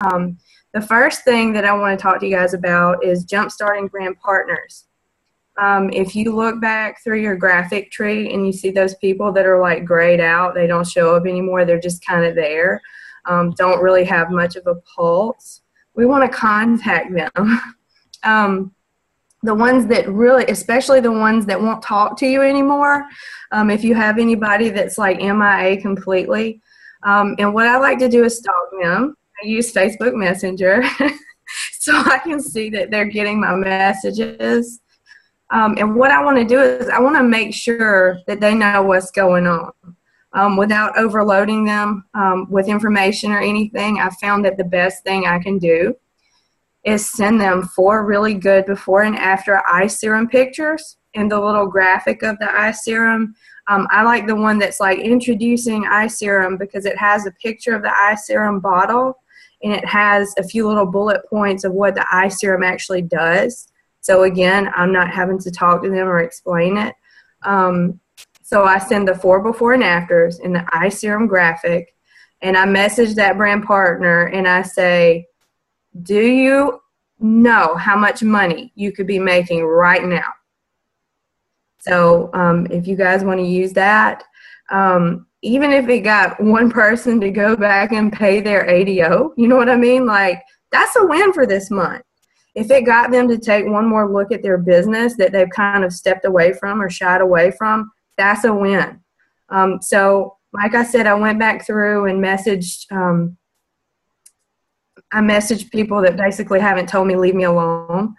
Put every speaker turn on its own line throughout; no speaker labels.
The first thing that I want to talk to you guys about is jumpstarting brand partners. If you look back through your graphic tree and you see those people that are like grayed out, they don't show up anymore, they're just kind of there, don't really have much of a pulse, we want to contact them. The ones that really, especially the ones that won't talk to you anymore, if you have anybody that's like MIA completely, and what I like to do is stalk them. I use Facebook Messenger so I can see that they're getting my messages. And what I want to do is I want to make sure that they know what's going on without overloading them with information or anything. I found that the best thing I can do is send them 4 really good before and after eye serum pictures and the little graphic of the eye serum. I like the one that's like introducing eye serum because it has a picture of the eye serum bottle and it has a few little bullet points of what the eye serum actually does. So again, I'm not having to talk to them or explain it. So I send the 4 before and afters in the eye serum graphic, and I message that brand partner and I say, do you know how much money you could be making right now? So if you guys want to use that, even if it got one person to go back and pay their ADO, you know what I mean? Like, that's a win for this month. If it got them to take one more look at their business that they've kind of stepped away from or shied away from, that's a win. So like I said, I went back through and messaged, I messaged people that basically haven't told me leave me alone.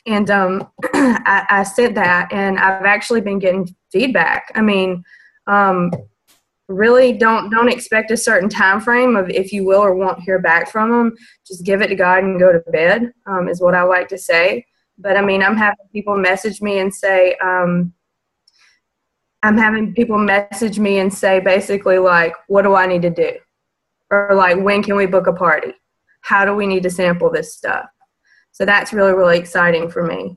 And I said that, and I've actually been getting feedback. I mean, really don't expect a certain time frame of if you will or won't hear back from them. Just give it to God and go to bed, is what I like to say. But I mean, I'm having people message me and say, basically like, what do I need to do? Or like, when can we book a party? How do we need to sample this stuff? So that's really, really exciting for me.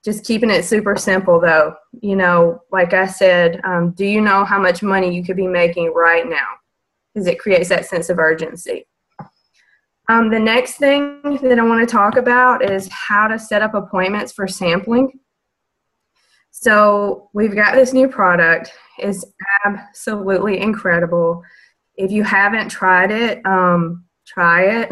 Just keeping it super simple though. You know, like I said, do you know how much money you could be making right now? Because it creates that sense of urgency. The next thing that I want to talk about is how to set up appointments for sampling. So we've got this new product. It's absolutely incredible. If you haven't tried it, try it.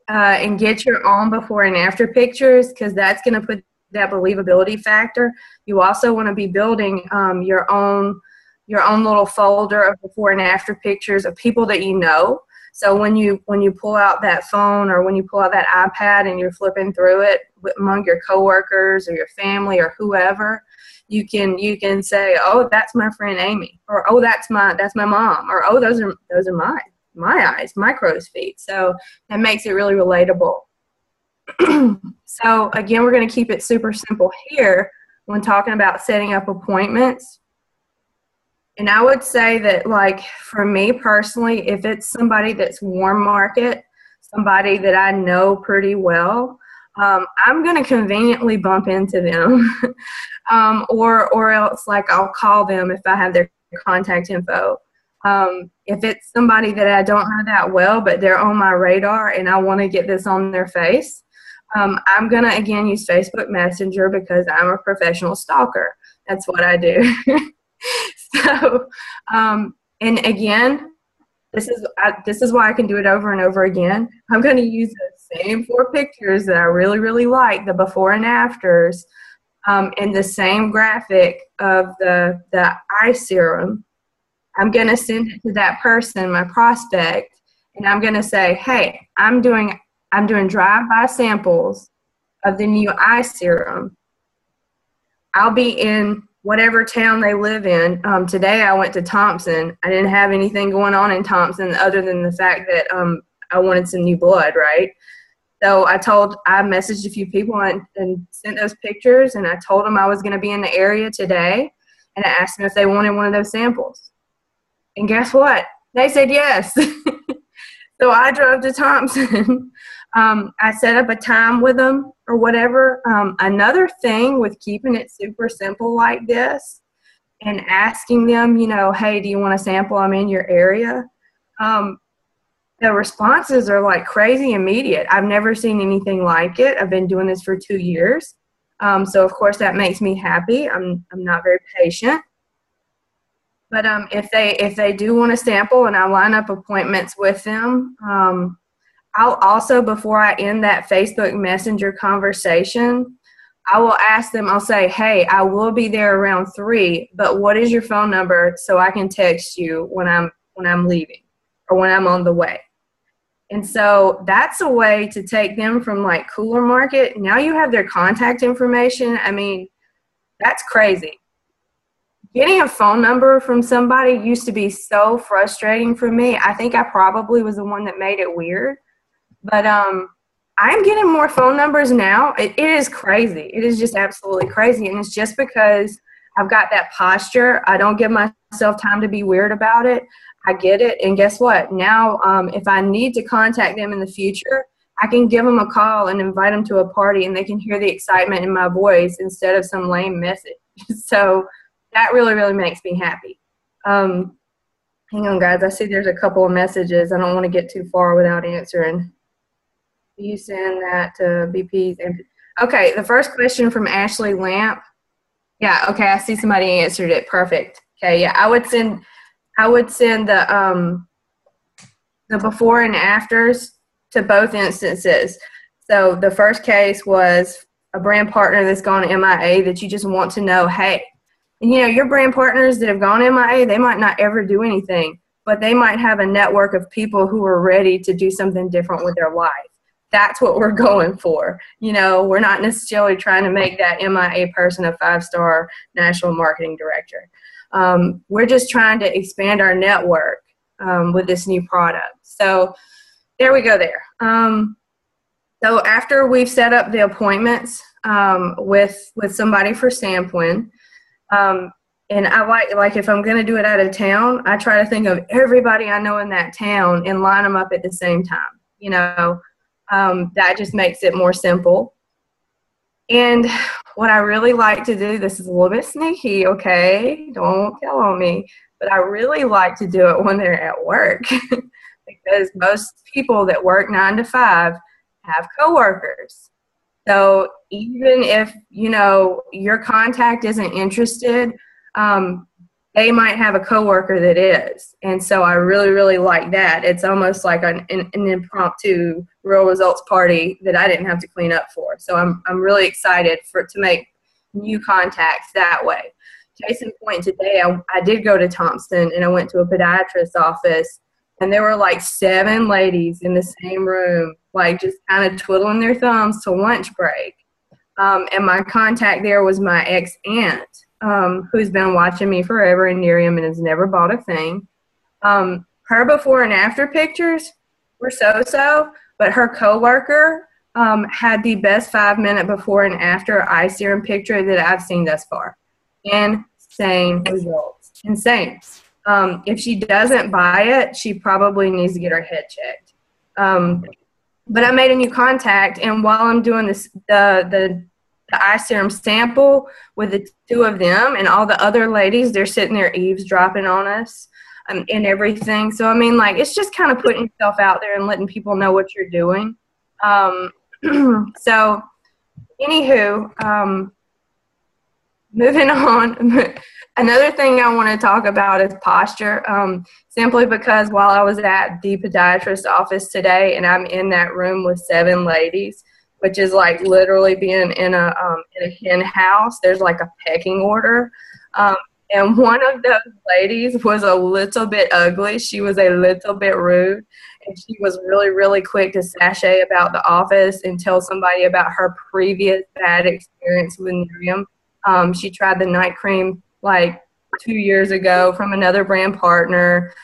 And get your own before and after pictures, because that's going to put that believability factor. You also want to be building your own little folder of before and after pictures of people that you know. So when you pull out that phone or when you pull out that iPad and you're flipping through it among your coworkers or your family or whoever, you can say, oh, that's my friend Amy, or oh, that's my mom, or oh, those are my eyes, my crow's feet. So that makes it really relatable. So again, we're going to keep it super simple here when talking about setting up appointments. And I would say that, like, for me personally, if it's somebody that's warm market, somebody that I know pretty well, I'm going to conveniently bump into them or else like I'll call them if I have their contact info. If it's somebody that I don't know that well, but they're on my radar and I want to get this on their face, I'm going to, again, use Facebook Messenger because I'm a professional stalker. That's what I do. So, and again, this is why I can do it over and over again. I'm going to use the same 4 pictures that I really, really like, the before and afters, and the same graphic of the eye serum. I'm going to send it to that person, my prospect, and I'm going to say, hey, I'm doing drive-by samples of the new eye serum. I'll be in whatever town they live in. Today I went to Thompson. I didn't have anything going on in Thompson other than the fact that I wanted some new blood, right? So I messaged a few people and sent those pictures, and I told them I was going to be in the area today, and I asked them if they wanted one of those samples. And guess what? They said yes. So I drove to Thompson. I set up a time with them or whatever. Another thing with keeping it super simple like this and asking them, you know, hey, do you want a sample? I'm in your area. the responses are like crazy immediate. I've never seen anything like it. I've been doing this for 2 years. So of course that makes me happy. I'm not very patient. But if they do want to sample and I line up appointments with them, I'll also, before I end that Facebook Messenger conversation, I will ask them, I'll say, hey, I will be there around 3, but what is your phone number so I can text you when I'm leaving or when I'm on the way? And so that's a way to take them from like cooler market. Now you have their contact information. I mean, that's crazy. Getting a phone number from somebody used to be so frustrating for me. I think I probably was the one that made it weird. But I'm getting more phone numbers now. It is crazy. It is just absolutely crazy. And it's just because I've got that posture. I don't give myself time to be weird about it. I get it. And guess what? Now, if I need to contact them in the future, I can give them a call and invite them to a party, and they can hear the excitement in my voice instead of some lame message. So that really, really makes me happy. Hang on, guys. I see there's a couple of messages. I don't want to get too far without answering. You send that to BPs. Okay, the first question from Ashley Lamp. Yeah, okay, I see somebody answered it. Perfect. Okay, yeah, I would send the before and afters to both instances. So the first case was a brand partner that's gone MIA that you just want to know, hey, you know, your brand partners that have gone MIA, they might not ever do anything, but they might have a network of people who are ready to do something different with their life. That's what we're going for. You know, we're not necessarily trying to make that MIA person a 5-star national marketing director. We're just trying to expand our network with this new product. So there we go there. So after we've set up the appointments with somebody for sampling, and I like if I'm going to do it out of town, I try to think of everybody I know in that town and line them up at the same time. You know, that just makes it more simple. And what I really like to do, this is a little bit sneaky, okay? Don't tell on me. But I really like to do it when they're at work because most people that work 9 to 5 have coworkers. So even if, you know, your contact isn't interested, they might have a coworker that is. And so I really, really like that. It's almost like an impromptu real results party that I didn't have to clean up for. So I'm really excited to make new contacts that way. Case in point, today I did go to Thompson and I went to a podiatrist's office, and there were like 7 ladies in the same room, like just kind of twiddling their thumbs till lunch break. And my contact there was my ex-aunt, who's been watching me forever in Nerium and has never bought a thing. Her before and after pictures were so-so, but her coworker had the best 5-minute before and after eye serum picture that I've seen thus far. Insane results. Insane. If she doesn't buy it, she probably needs to get her head checked. But I made a new contact, and while I'm doing this, the eye serum sample with the 2 of them and all the other ladies, they're sitting there eavesdropping on us and everything. So, I mean, like, it's just kind of putting yourself out there and letting people know what you're doing. So, anywho, moving on. Another thing I want to talk about is posture, simply because while I was at the podiatrist's office today and I'm in that room with 7 ladies, which is like literally being in a hen house, there's like a pecking order. And one of those ladies was a little bit ugly. She was a little bit rude. And she was really, really quick to sashay about the office and tell somebody about her previous bad experience with Miriam. She tried the night cream like 2 years ago from another brand partner.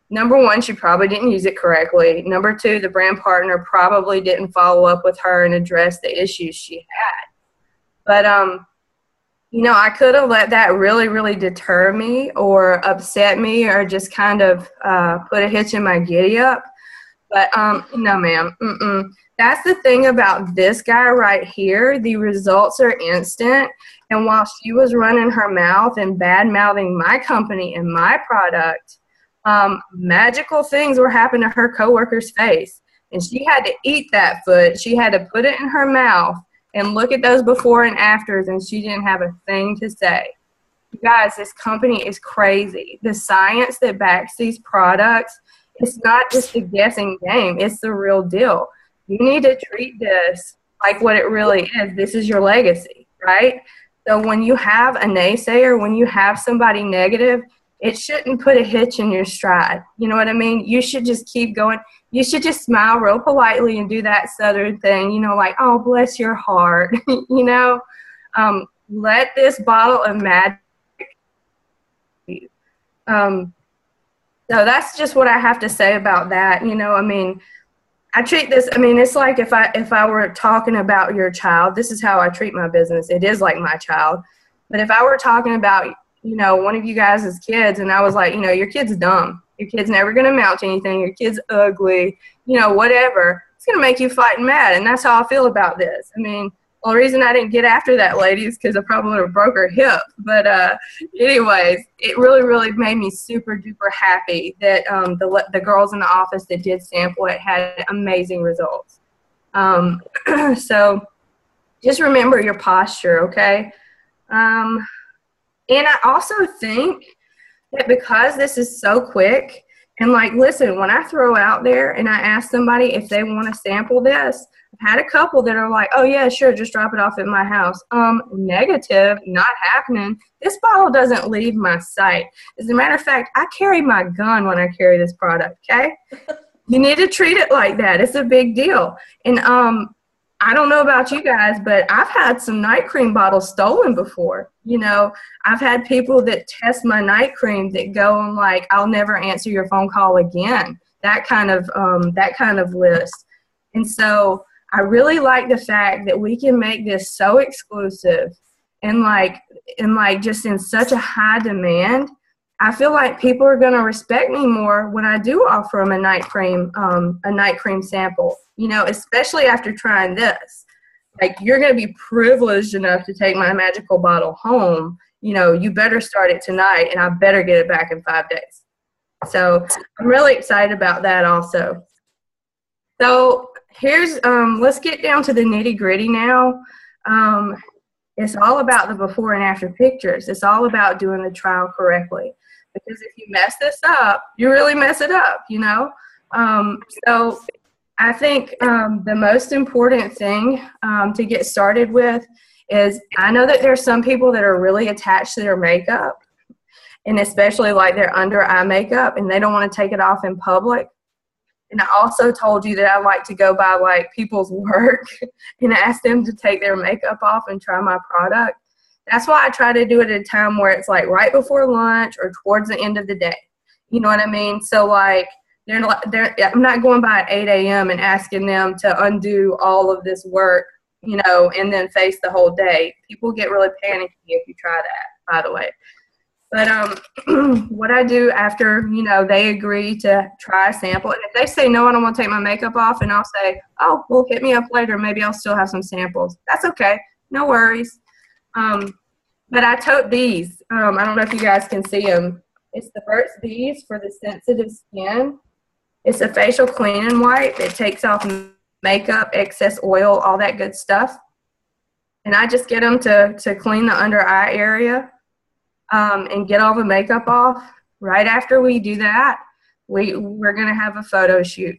Number 1, she probably didn't use it correctly. Number 2, the brand partner probably didn't follow up with her and address the issues she had. But, you know, I could have let that really, really deter me or upset me or just kind of put a hitch in my giddy up. But, no, ma'am. That's the thing about this guy right here. The results are instant. And while she was running her mouth and bad-mouthing my company and my product, Magical things were happening to her coworker's face, and she had to eat that foot. She had to put it in her mouth and look at those before and afters, and she didn't have a thing to say. You guys, this company is crazy. The science that backs these products, it's not just a guessing game. It's the real deal. You need to treat this like what it really is. This is your legacy, right? So when you have a naysayer, when you have somebody negative, it shouldn't put a hitch in your stride. You know what I mean? You should just keep going. You should just smile real politely and do that Southern thing, you know, like, oh, bless your heart, you know? Let this bottle of magic. So that's just what I have to say about that. You know, I mean, I treat this, I mean, it's like if I were talking about your child, this is how I treat my business. It is like my child. But if I were talking about, you know, one of you guys as kids, and I was like, you know, your kid's dumb. Your kid's never going to amount to anything. Your kid's ugly, you know, whatever. It's going to make you fight and mad. And that's how I feel about this. I mean, well, the reason I didn't get after that lady is because I probably would have broke her hip. But anyways, it really, really made me super duper happy that the girls in the office that did sample it had amazing results. So just remember your posture, okay? And I also think that because this is so quick, and like, listen, when I throw out there and I ask somebody if they want to sample this, I've had a couple that are like, oh yeah, sure, just drop it off at my house. Negative, not happening. This bottle doesn't leave my sight. As a matter of fact, I carry my gun when I carry this product, okay? You need to treat it like that. It's a big deal. And I don't know about you guys, but I've had some night cream bottles stolen before. You know, I've had people that test my night cream that go on like, I'll never answer your phone call again. That kind of list. And so I really like the fact that we can make this so exclusive and like just in such a high demand. I feel like people are going to respect me more when I do offer them a night cream sample, you know, especially after trying this. Like, you're going to be privileged enough to take my magical bottle home. You know, you better start it tonight, and I better get it back in 5 days. So I'm really excited about that also. So here's, let's get down to the nitty gritty now. It's all about the before and after pictures. It's all about doing the trial correctly. Because if you mess this up, you really mess it up, you know? So I think the most important thing to get started with is, I know that there's some people that are really attached to their makeup, and especially like their under eye makeup, and they don't want to take it off in public. And I also told you that I like to go by like people's work and ask them to take their makeup off and try my product. That's why I try to do it at a time where it's like right before lunch or towards the end of the day. You know what I mean? So like, I'm not going by at 8 a.m. and asking them to undo all of this work, you know, and then face the whole day. People get really panicky if you try that, by the way. But what I do after, you know, they agree to try a sample, and if they say, no, I don't want to take my makeup off, and I'll say, oh, well, hit me up later. Maybe I'll still have some samples. That's okay. No worries. But I tote these. I don't know if you guys can see them. It's the Burt's Bees for the sensitive skin. It's a facial cleaning wipe. It takes off makeup, excess oil, all that good stuff. And I just get them to clean the under eye area and get all the makeup off. Right after we do that, we're going to have a photo shoot.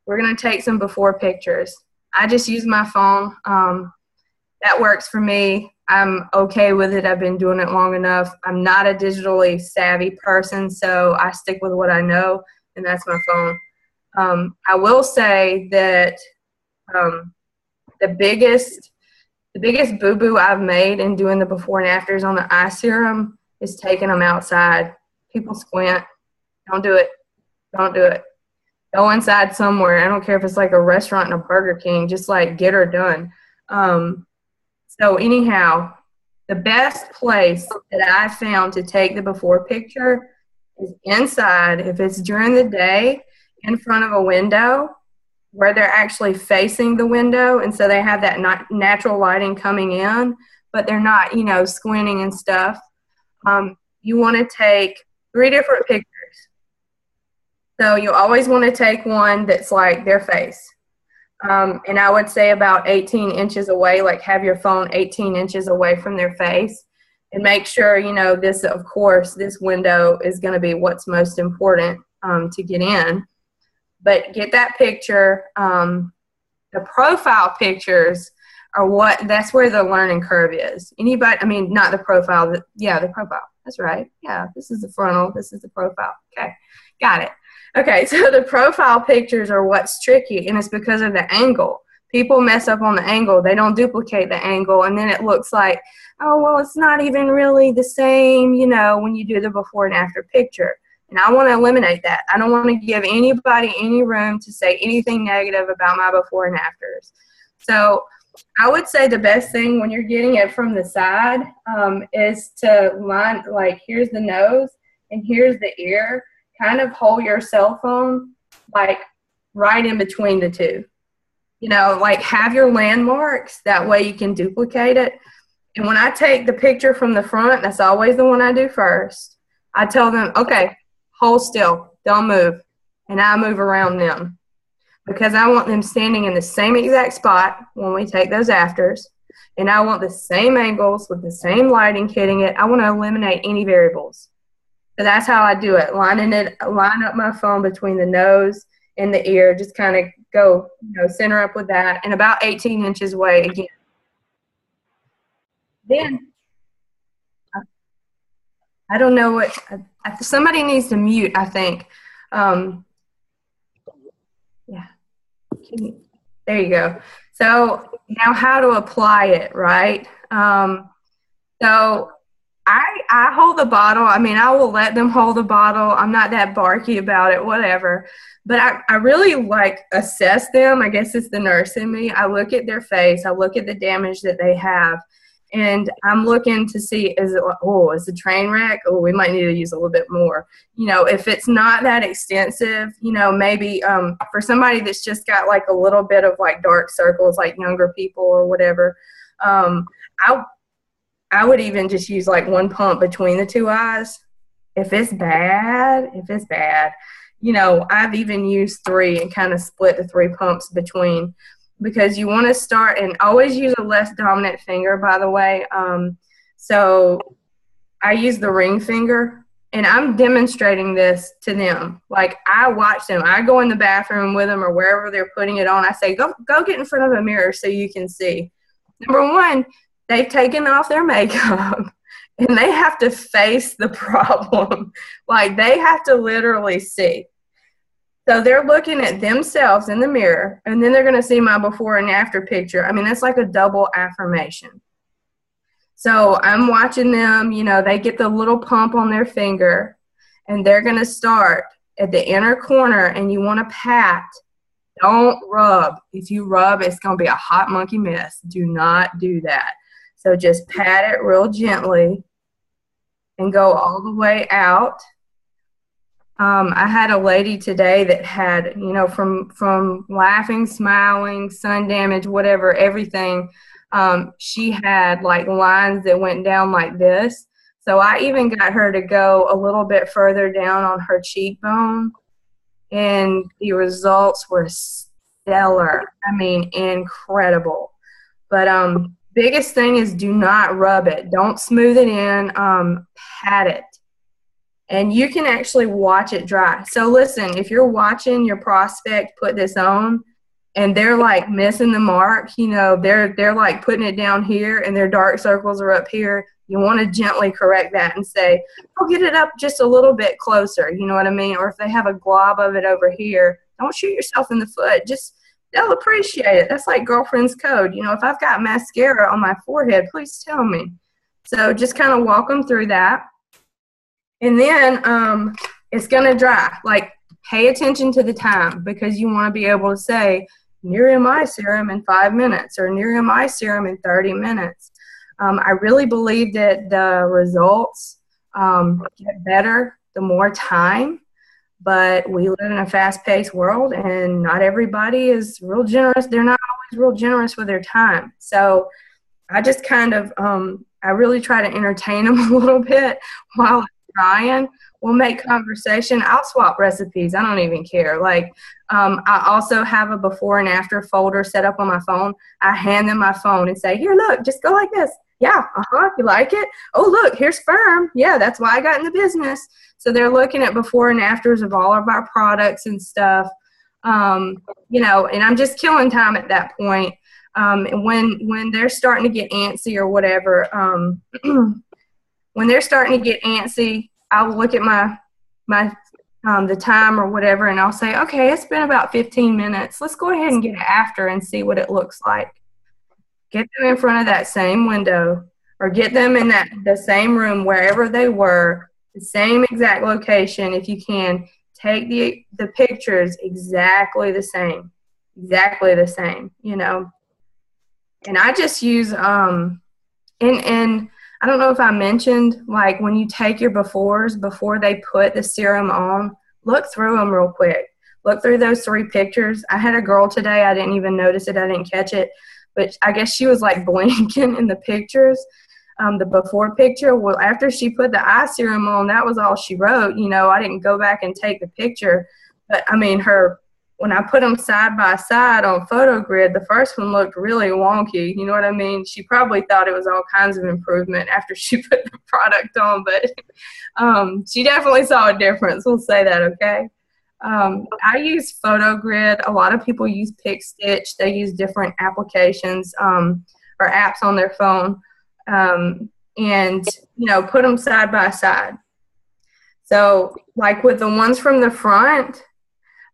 We're going to take some before pictures. I just use my phone. That works for me. I'm okay with it. I've been doing it long enough. I'm not a digitally savvy person, so I stick with what I know, and that's my phone. I will say that the biggest boo-boo I've made in doing the before and afters on the eye serum is taking them outside. People squint. Don't do it. Don't do it. Go inside somewhere. I don't care if it's like a restaurant and a Burger King. Just like get her done. So anyhow, the best place that I found to take the before picture is inside. If it's during the day, in front of a window where they're actually facing the window, and so they have that natural lighting coming in, but they're not, you know, squinting and stuff. You want to take 3 different pictures. So you always want to take one that's like their face. And I would say about 18 inches away, like have your phone 18 inches away from their face. And make sure, you know, this, of course, this window is going to be what's most important to get in. But get that picture. The profile pictures are that's where the learning curve is. Anybody, I mean, not the profile, the profile. That's right. Yeah, this is the frontal, this is the profile. Okay, got it. Okay, so the profile pictures are what's tricky, and it's because of the angle. People mess up on the angle. They don't duplicate the angle, and then it looks like, oh, well, it's not even really the same, you know, when you do the before and after picture. And I want to eliminate that. I don't want to give anybody any room to say anything negative about my before and afters. So I would say the best thing when you're getting it from the side is to line, like, here's the nose and here's the ear. Kind of hold your cell phone, like, right in between the two. You know, like, have your landmarks. That way you can duplicate it. And when I take the picture from the front, that's always the one I do first. I tell them, okay, hold still, don't move. And I move around them because I want them standing in the same exact spot when we take those afters. And I want the same angles with the same lighting hitting it. I want to eliminate any variables. So that's how I do it. Line up my phone between the nose and the ear. Just kind of go, you know, center up with that, and about 18 inches away again. Then I don't know what somebody needs to mute. I think. Yeah. There you go. So now, how to apply it, right? So I hold the bottle. I mean, I will let them hold the bottle. I'm not that barky about it, whatever. But I really, like, assess them. I guess it's the nurse in me. I look at their face. I look at the damage that they have. And I'm looking to see, is a train wreck? Oh, we might need to use a little bit more. You know, if it's not that extensive, you know, maybe for somebody that's just got, like, a little bit of, like, dark circles, like younger people or whatever, I would even just use, like, one pump between the two eyes. If it's bad, you know, I've even used 3 and kind of split the 3 pumps between, because you want to start, and always use a less dominant finger, by the way. So I use the ring finger, and I'm demonstrating this to them. Like, I watch them. I go in the bathroom with them or wherever they're putting it on. I say, go get in front of a mirror so you can see. Number one, they've taken off their makeup, and they have to face the problem. Like, they have to literally see. So they're looking at themselves in the mirror, and then they're going to see my before and after picture. I mean, that's like a double affirmation. So I'm watching them, you know, they get the little pump on their finger, and they're going to start at the inner corner, and you want to pat. Don't rub. If you rub, it's going to be a hot monkey mess. Do not do that. So just pat it real gently and go all the way out. I had a lady today that had, you know, from laughing, smiling, sun damage, whatever, everything, she had, like, lines that went down like this. So I even got her to go a little bit further down on her cheekbone, and the results were stellar. I mean, incredible. But biggest thing is, do not rub it. Don't smooth it in. Pat it. And you can actually watch it dry. So listen, if you're watching your prospect put this on and they're, like, missing the mark, you know, they're like putting it down here and their dark circles are up here, you want to gently correct that and say, oh, get it up just a little bit closer, you know what I mean? Or if they have a glob of it over here, don't shoot yourself in the foot. Just, they'll appreciate it. That's like girlfriend's code. You know, if I've got mascara on my forehead, please tell me. So just kind of walk them through that. And then it's going to dry. Like, pay attention to the time, because you want to be able to say, near my serum in 5 minutes or near my serum in 30 minutes. I really believe that the results get better the more time, but we live in a fast-paced world, and not everybody is real generous. They're not always real generous with their time. So I just kind of I really try to entertain them a little bit while trying, we'll make conversation. I'll swap recipes. I don't even care. Like, I also have a before and after folder set up on my phone. I hand them my phone and say, here, look, just go like this. Yeah, you like it? Oh, look, here's Firm. Yeah, that's why I got in the business. So they're looking at before and afters of all of our products and stuff. You know, and I'm just killing time at that point. And when they're starting to get antsy or whatever, when they're starting to get antsy, I'll look at my the time or whatever, and I'll say, okay, it's been about 15 minutes. Let's go ahead and get it after and see what it looks like. Get them in front of that same window, or get them in the same room wherever they were, the same exact location if you can. Take the pictures exactly the same, you know. And I just use and I don't know if I mentioned, like, when you take your befores before they put the serum on, look through them real quick. Look through those 3 pictures. I had a girl today, I didn't even notice it, I didn't catch it, but I guess she was like blinking in the pictures, the before picture. Well, after she put the eye serum on, that was all she wrote. You know, I didn't go back and take the picture, but I mean, when I put them side by side on PhotoGrid, the first one looked really wonky. You know what I mean? She probably thought it was all kinds of improvement after she put the product on, but she definitely saw a difference. We'll say that, okay? I use PhotoGrid. A lot of people use PicStitch. They use different applications or apps on their phone, and, you know, put them side by side. So, like with the ones from the front,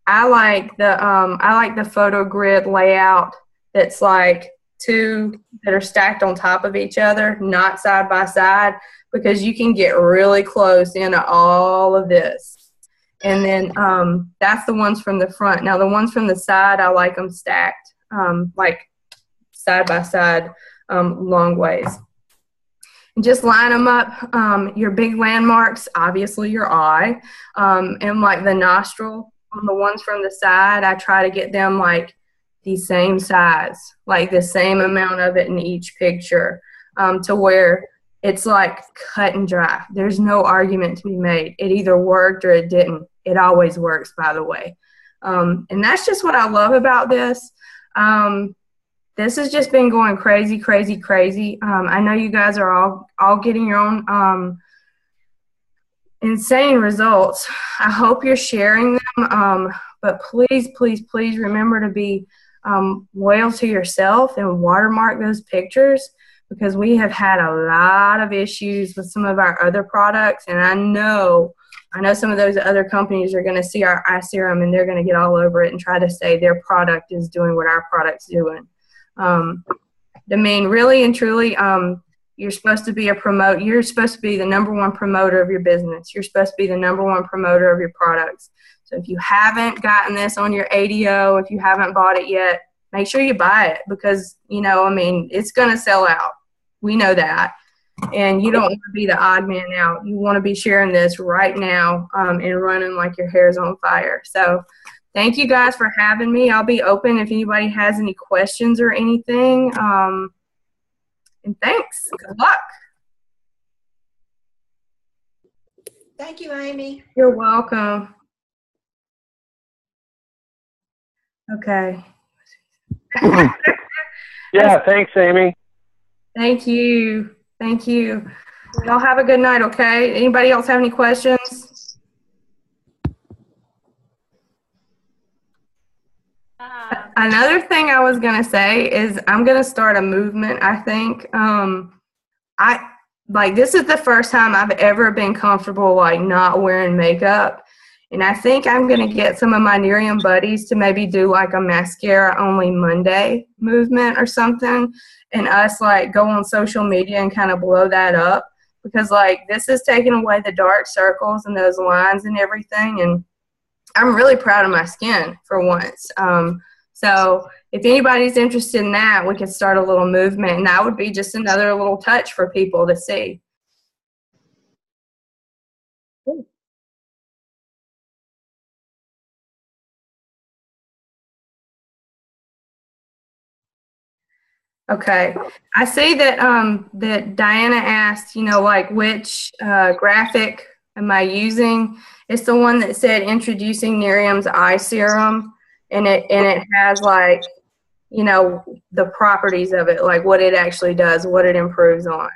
I like the PhotoGrid layout that's like 2 that are stacked on top of each other, not side by side, because you can get really close into all of this. And then that's the ones from the front. Now the ones from the side, I like them stacked, like side by side, long ways. And just line them up. Your big landmarks, obviously your eye, and like the nostril. On the ones from the side, I try to get them like the same size, like the same amount of it in each picture, to where it's like cut and dry. There's no argument to be made. It either worked or it didn't. It always works, by the way. And that's just what I love about this. This has just been going crazy, crazy, crazy. I know you guys are all getting your own insane results. I hope you're sharing them, but please, please, please remember to be loyal to yourself and watermark those pictures, because we have had a lot of issues with some of our other products, and I know some of those other companies are going to see our eye serum and they're going to get all over it and try to say their product is doing what our product's doing. I mean, really and truly, you're supposed to be you're supposed to be the #1 promoter of your business. You're supposed to be the #1 promoter of your products. So if you haven't gotten this on your ADO, if you haven't bought it yet, make sure you buy it, because, you know, I mean, it's going to sell out. We know that. And you don't want to be the odd man out. You want to be sharing this right now, and running like your hair's on fire. So thank you guys for having me. I'll be open if anybody has any questions or anything. And thanks. Good luck.
Thank you, Amy.
You're welcome. Okay.
Yeah, thanks, Amy.
Thank you. Thank you. Y'all have a good night, okay? Anybody else have any questions? Another thing I was going to say is I'm going to start a movement, I think. This is the first time I've ever been comfortable, like, not wearing makeup. And I think I'm going to get some of my Nerium buddies to maybe do like a mascara only Monday movement or something, and us like go on social media and kind of blow that up, because like this is taking away the dark circles and those lines and everything. And I'm really proud of my skin for once. So if anybody's interested in that, we could start a little movement, and that would be just another little touch for people to see. Okay, I see that that Diana asked, you know, like which graphic am I using? It's the one that said introducing Miriam's eye serum, and it has like, you know, the properties of it, like what it actually does, what it improves on.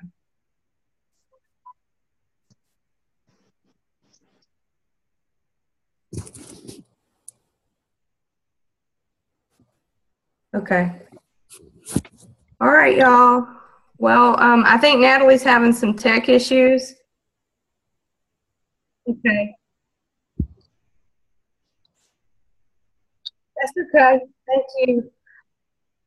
Okay. All right, y'all. Well, I think Natalie's having some tech issues. Okay. That's okay. Thank you.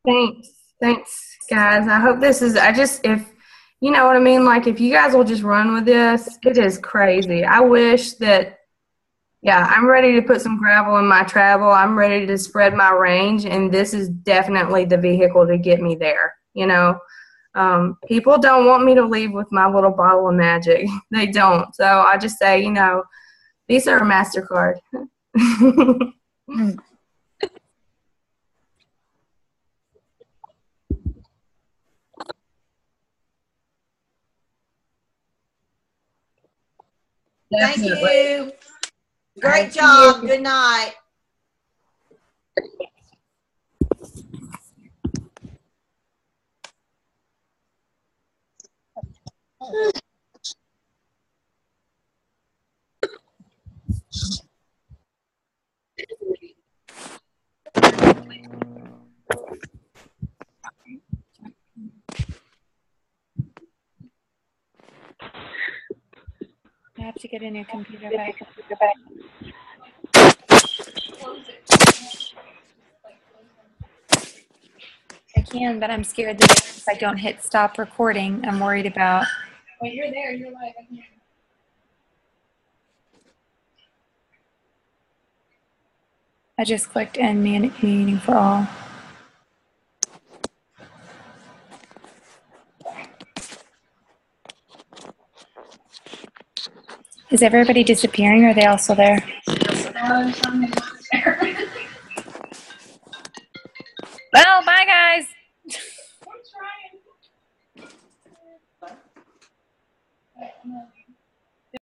Thanks. Thanks, guys. I hope this is, if, you know what I mean? Like, if you guys will just run with this, it is crazy. I wish that, yeah, I'm ready to put some gravel in my travel. I'm ready to spread my range, and this is definitely the vehicle to get me there, you know? People don't want me to leave with my little bottle of magic. They don't. So I just say, you know, Visa or MasterCard.
Thank
Definitely.
you. Great
Thank
job.
you.
Good night.
I have to get a new computer back. I can, but I'm scared that if I don't hit stop recording, I'm worried about.
Well, you're there. You're like,
I just clicked end meeting for all. Is everybody disappearing, or are they all still there? Well, bye, guys.
I'm trying.